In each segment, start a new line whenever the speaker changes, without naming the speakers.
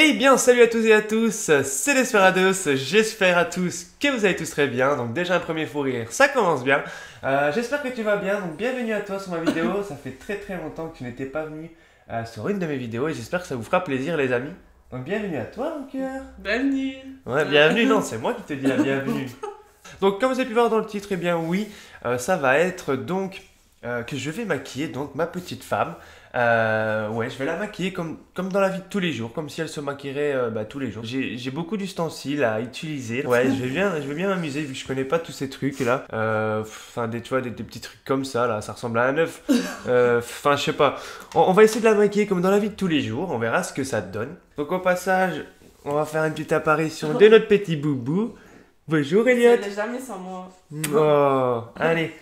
Eh bien, salut à tous et à tous, c'est Desperados, j'espère à tous que vous allez tous très bien. Donc déjà un premier fou rire, ça commence bien. J'espère que tu vas bien, donc bienvenue à toi sur ma vidéo. Ça fait très longtemps que tu n'étais pas venu sur une de mes vidéos et j'espère que ça vous fera plaisir les amis. Donc bienvenue à toi mon cœur.
Bienvenue.
Ouais, bienvenue, non c'est moi qui te dis la bienvenue. Donc comme vous avez pu voir dans le titre, eh bien oui, ça va être donc que je vais maquiller donc ma petite femme. Ouais, je vais la maquiller comme dans la vie de tous les jours, comme si elle se maquillerait tous les jours. J'ai beaucoup d'ustensiles à utiliser. Ouais, je vais bien m'amuser vu que je connais pas tous ces trucs là. Enfin, tu vois, des petits trucs comme ça là, ça ressemble à un œuf. Enfin, je sais pas. On va essayer de la maquiller comme dans la vie de tous les jours. On verra ce que ça donne. Donc au passage, on va faire une petite apparition de notre petit boubou. Bonjour Elliot.
Elle n'est jamais sans moi.
Oh, allez,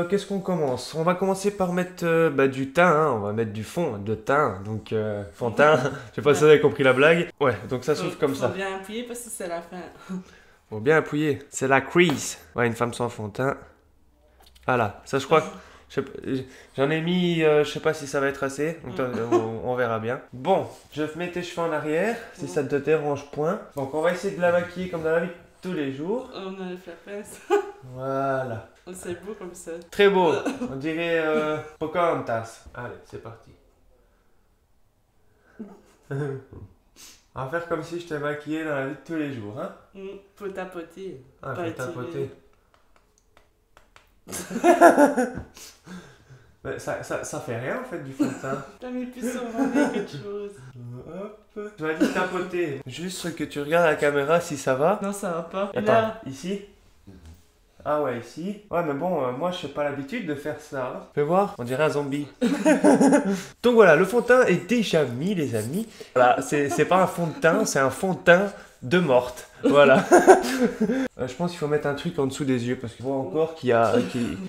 qu'est-ce qu'on commence? On va commencer par mettre du teint, hein. On va mettre du fond de teint, donc fond de teint. Je sais pas si vous avez compris la blague. Ouais, donc ça s'ouvre comme ça.
Faut bien appuyer parce que c'est la fin.
Faut bien appuyer. C'est la crease. Ouais, une femme sans fond de teint. Voilà, ça je crois que j'en ai mis, je sais pas si ça va être assez, donc on verra bien. Bon, je mets tes cheveux en arrière, si ça te dérange point. Donc on va essayer de la maquiller comme dans la vie de tous les jours.
On a le faire pince.
Voilà.
C'est beau comme ça.
Très beau. On dirait Pocahontas. Allez, c'est parti. On va faire comme si je t'ai maquillé dans la vie de tous les jours, hein?
Faut tapoter.
Ah,
pas
faut
étirer.
tapoter. Mais ça fait rien en fait du fond de teint.
T'as mis plus sur mon nez quelque chose.
Hop. Tu m'as dit tapoter. Juste que tu regardes la caméra si ça va.
Non, ça va pas.
Attends,
Là.
ici? Ah ouais, ici. Ouais, mais bon, moi, je n'ai pas l'habitude de faire ça. Hein. Fais voir, on dirait un zombie. Donc voilà, le fond de teint est déjà mis, les amis. Voilà, c'est pas un fond de teint, c'est un fond de teint de morte. Voilà. Je pense qu'il faut mettre un truc en dessous des yeux, parce que je vois encore qu'il y a...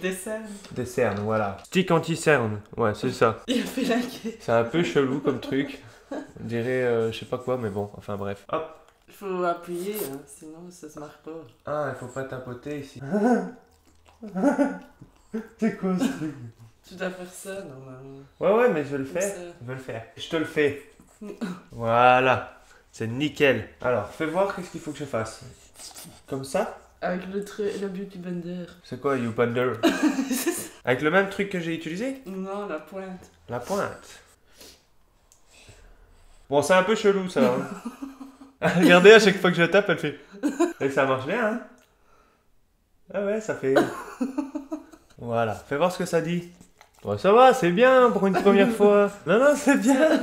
Des cernes.
Des cernes, voilà. Stick anti-cerne, ouais, c'est ça.
Il a fait la queue.
C'est un peu chelou comme truc. On dirait, je sais pas quoi, mais bon, enfin bref. Hop.
Il faut appuyer, hein, sinon ça se marche pas.
Ah, il faut pas tapoter ici. C'est quoi ce truc?
Tu dois faire ça normalement.
Ouais, mais je vais le faire. Je vais le faire. Je te le fais. Voilà. C'est nickel. Alors, fais voir qu'est-ce qu'il faut que je fasse. Comme ça?
Avec le Beauty Blender.
C'est quoi, YouPander? Avec le même truc que j'ai utilisé?
Non, la pointe.
La pointe. Bon, c'est un peu chelou ça. Hein. Regardez, à chaque fois que je tape, elle fait. Et ça marche bien, hein? Ah ouais, ça fait. Voilà. Fais voir ce que ça dit. Ouais, ça va, c'est bien pour une première fois. Non, c'est bien.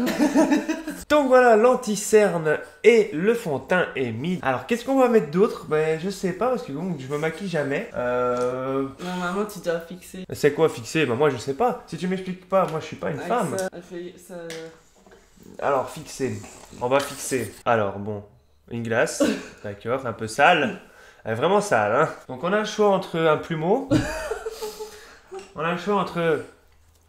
Donc voilà, l'anti-cerne et le fond de teint est mis. Alors, qu'est-ce qu'on va mettre d'autre? Ben, je sais pas, parce que bon, je me maquille jamais.
Normalement, tu dois fixer.
C'est quoi fixer? Ben, moi, je sais pas. Si tu m'expliques pas, moi, je suis pas une femme.
Ça, elle fait ça...
Alors, fixer. On va fixer. Alors, bon, une glace. D'accord, un peu sale. Elle est vraiment sale, hein. Donc, on a le choix entre un plumeau. On a le choix entre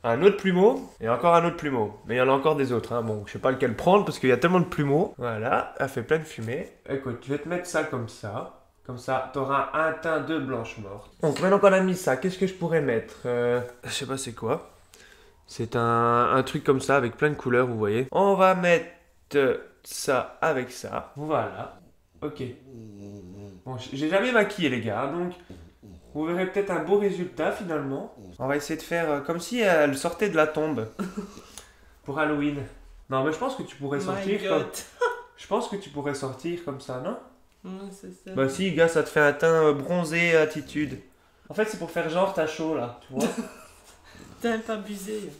un autre plumeau et encore un autre plumeau. Mais il y en a encore des autres, hein. Bon, je sais pas lequel prendre parce qu'il y a tellement de plumeaux. Voilà, elle fait plein de fumée. Écoute, je vais te mettre ça comme ça. Comme ça, t'auras un teint de blanche morte. Donc, maintenant qu'on a mis ça, qu'est-ce que je pourrais mettre? Je sais pas c'est quoi. C'est un truc comme ça avec plein de couleurs, vous voyez. On va mettre ça avec ça. Voilà. Ok. Bon, j'ai jamais maquillé les gars, donc vous verrez peut-être un beau résultat finalement. On va essayer de faire comme si elle sortait de la tombe pour Halloween. Non, mais je pense que tu pourrais sortir comme... Je pense que tu pourrais sortir comme ça, non?
Ouais, c'est ça.
Bah si, gars, ça te fait un teint bronzé attitude. En fait, c'est pour faire genre t'as chaud là, tu vois.
T'as pas abusé.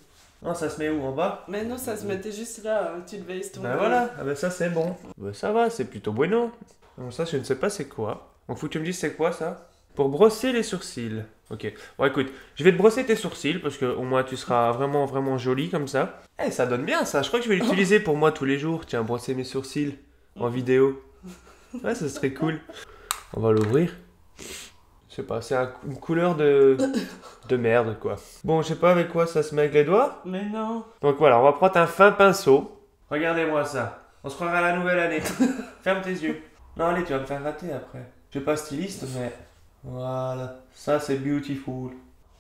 Non, ça se met où, en bas?
Mais non, ça se mettait juste là, tu devais tomber.
Ben voilà, ah ben ça c'est bon. Ben ça va, c'est plutôt bueno. Donc ça, je ne sais pas c'est quoi. Donc faut que tu me dises c'est quoi ça? Pour brosser les sourcils. Ok. Bon écoute, je vais te brosser tes sourcils parce que au moins tu seras vraiment jolie comme ça. Eh, ça donne bien ça. Je crois que je vais l'utiliser pour moi tous les jours. Tiens, brosser mes sourcils en vidéo. Ouais, ça serait cool. On va l'ouvrir. Je sais pas, c'est une couleur de merde quoi. Bon, je sais pas avec quoi ça se met avec les doigts.
Mais non.
Donc voilà, on va prendre un fin pinceau. Regardez-moi ça. On se croira à la nouvelle année. Ferme tes yeux. Non, allez, tu vas me faire rater après. Je suis pas styliste, mais... Voilà. Ça, c'est beautiful.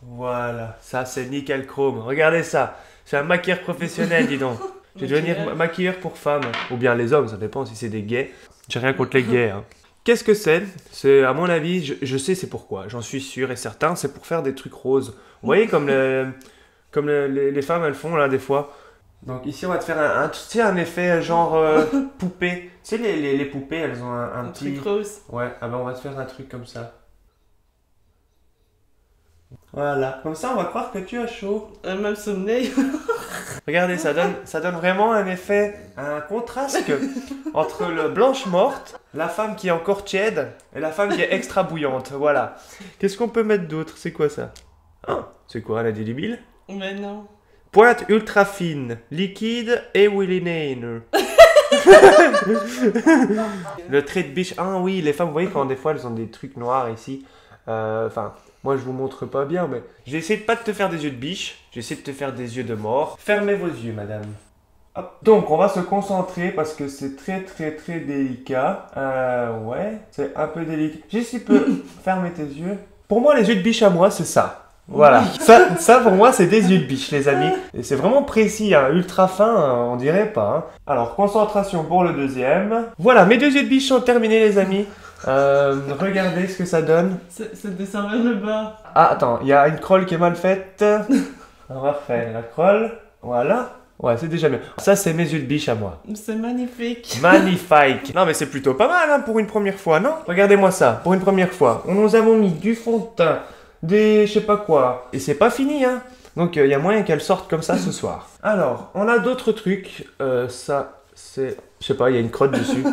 Voilà. Ça, c'est nickel chrome. Regardez ça. C'est un maquilleur professionnel, dis donc. Je vais devenir maquilleur pour femmes. Ou bien les hommes, ça dépend si c'est des gays. J'ai rien contre les gays. Hein. Qu'est-ce que c'est? C'est, à mon avis, je sais c'est pourquoi. J'en suis sûr et certain, c'est pour faire des trucs roses. Vous voyez comme les femmes, elles font là des fois. Donc ici, on va te faire tu sais, un effet genre poupée. Tu sais, les poupées, elles ont un petit...
truc rose.
Ouais, ah ben on va te faire un truc comme ça. Voilà, comme ça on va croire que tu as chaud.
Même son nez.
Regardez, ça donne vraiment un effet, un contraste entre le blanche morte, la femme qui est encore tiède et la femme qui est extra bouillante. Voilà. Qu'est-ce qu'on peut mettre d'autre? C'est quoi ça? Ah, c'est quoi, un indélébile?
Mais non.
Pointe ultra fine, liquide et Willinainer. Le trait de biche. Ah oui, les femmes, vous voyez quand des fois elles ont des trucs noirs ici. Enfin, moi je vous montre pas bien, mais je vais essayer de pas te faire des yeux de biche. Je vais essayer de te faire des yeux de mort. Fermez vos yeux, madame. Hop. Donc on va se concentrer parce que c'est très délicat. Ouais, c'est un peu délicat. Juste si tu peux fermer tes yeux. Pour moi, les yeux de biche à moi, c'est ça. Voilà, ça pour moi c'est des yeux de biche les amis. Et c'est vraiment précis, hein. Ultra fin, on dirait pas. Hein. Alors concentration pour le deuxième. Voilà, mes 2 yeux de biche sont terminés les amis. Regardez ce que ça donne.
C'est descend vers le bas.
Ah attends, il y a une crolle qui est mal faite. On va refaire la crolle. Voilà. Ouais, c'est déjà bien. Ça c'est mes yeux de biche à moi.
C'est magnifique.
Magnifique. Non mais c'est plutôt pas mal hein, pour une première fois, non? Regardez-moi ça, pour une première fois. On nous avons mis du fond de teint. Des je sais pas quoi. Et c'est pas fini, hein. Donc il y a moyen qu'elle sorte comme ça ce soir. Alors, on a d'autres trucs. Ça, c'est... Je sais pas, il y a une crotte dessus.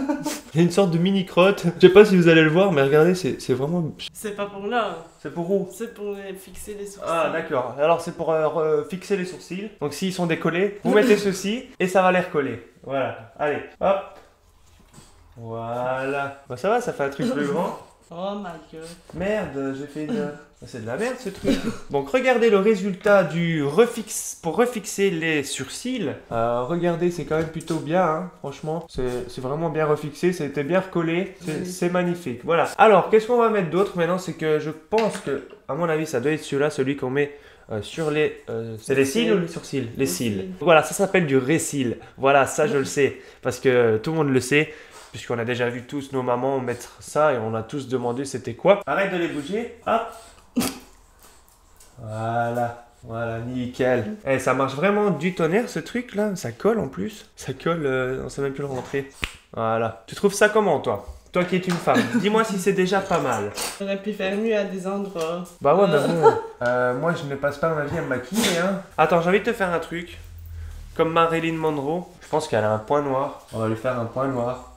Il y a une sorte de mini crotte. Je sais pas si vous allez le voir, mais regardez, c'est vraiment...
C'est pas pour là.
C'est pour où?
C'est pour fixer les sourcils.
Ah d'accord. Alors c'est pour fixer les sourcils. Donc s'ils sont décollés, vous mettez ceci et ça va les recoller. Voilà. Allez, hop. Voilà. Bah ça va, ça fait un truc plus grand.
Oh my god.
Merde, j'ai fait une... C'est de la merde ce truc. Donc regardez le résultat du pour refixer les sourcils. Regardez, c'est quand même plutôt bien, hein, franchement. C'est vraiment bien refixé, ça a été bien recollé. C'est magnifique. Voilà. Alors, qu'est-ce qu'on va mettre d'autre maintenant? C'est que je pense que, à mon avis, ça doit être celui-là, celui qu'on met sur les... c'est les cils ou les sourcils? Les cils. Voilà, ça s'appelle du récil. Voilà, ça je le sais. Parce que tout le monde le sait. Puisqu'on a déjà vu tous nos mamans mettre ça et on a tous demandé c'était quoi. Arrête de les bouger. Hop. Voilà. Voilà, nickel. Eh, ça marche vraiment du tonnerre ce truc là. Ça colle en plus. Ça colle, on sait même plus le rentrer. Voilà. Tu trouves ça comment toi? Toi qui es une femme. Dis-moi si c'est déjà pas mal.
On aurait pu faire mieux à des endroits.
Bah ouais, bah bon. Moi je ne passe pas ma vie à me maquiller. Hein. Attends, j'ai envie de te faire un truc. Comme Marilyn Monroe. Je pense qu'elle a un point noir. On va lui faire un point noir.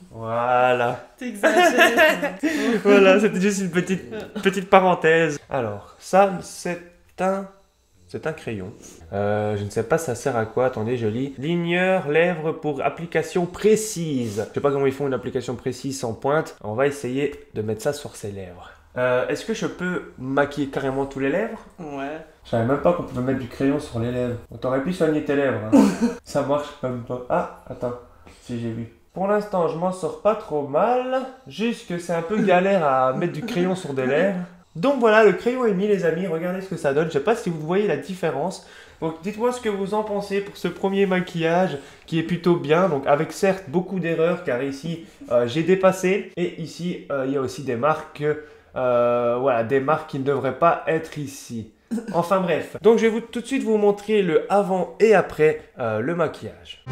Voilà.
T'exagères.
Voilà, c'était juste une petite parenthèse. Alors, ça, c'est un crayon. Je ne sais pas ça sert à quoi. Attendez, je lis. Ligneur, lèvres pour application précise. Je sais pas comment ils font une application précise sans pointe. On va essayer de mettre ça sur ses lèvres. Est-ce que je peux maquiller carrément tous les lèvres?
Ouais.
Je savais même pas qu'on pouvait mettre du crayon sur les lèvres. On t'aurait pu soigner tes lèvres. Hein. Ça marche même pas. Ah, attends. Si j'ai vu. Pour l'instant, je m'en sors pas trop mal. Juste que c'est un peu galère à mettre du crayon sur des lèvres. Donc voilà, le crayon est mis les amis. Regardez ce que ça donne. Je sais pas si vous voyez la différence. Donc dites-moi ce que vous en pensez pour ce premier maquillage qui est plutôt bien. Donc avec certes beaucoup d'erreurs car ici j'ai dépassé. Et ici il y a aussi des marques. Voilà, des marques qui ne devraient pas être ici. Enfin bref. Donc je vais tout de suite vous montrer le avant et après le maquillage.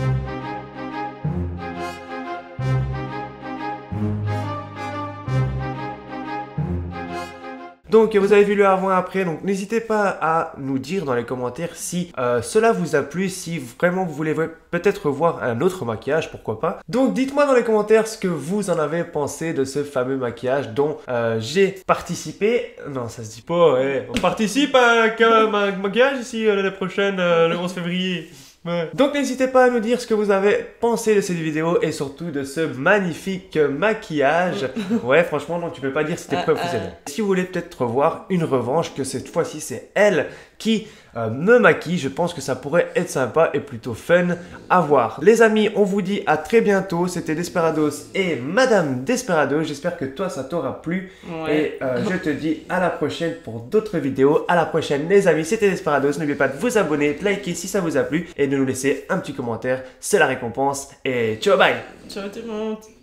Donc vous avez vu le avant et après, donc n'hésitez pas à nous dire dans les commentaires si cela vous a plu, si vraiment vous voulez peut-être voir un autre maquillage, pourquoi pas. Donc dites-moi dans les commentaires ce que vous en avez pensé de ce fameux maquillage dont j'ai participé. Non, ça se dit pas, ouais. On participe à un maquillage ici l'année prochaine, le 11 février. Ouais. Donc n'hésitez pas à nous dire ce que vous avez pensé de cette vidéo et surtout de ce magnifique maquillage. Ouais, franchement, non, tu peux pas dire que c'était professionnel. Si vous voulez peut-être revoir une revanche, que cette fois-ci c'est elle qui me maquille. Je pense que ça pourrait être sympa et plutôt fun à voir. Les amis, on vous dit à très bientôt. C'était Desperados et Madame Desperado. J'espère que toi, ça t'aura plu.
Ouais.
Et je te dis à la prochaine pour d'autres vidéos. À la prochaine les amis, c'était Desperados. N'oubliez pas de vous abonner, de liker si ça vous a plu et de nous laisser un petit commentaire. C'est la récompense. Et ciao, bye!
Ciao tout le monde.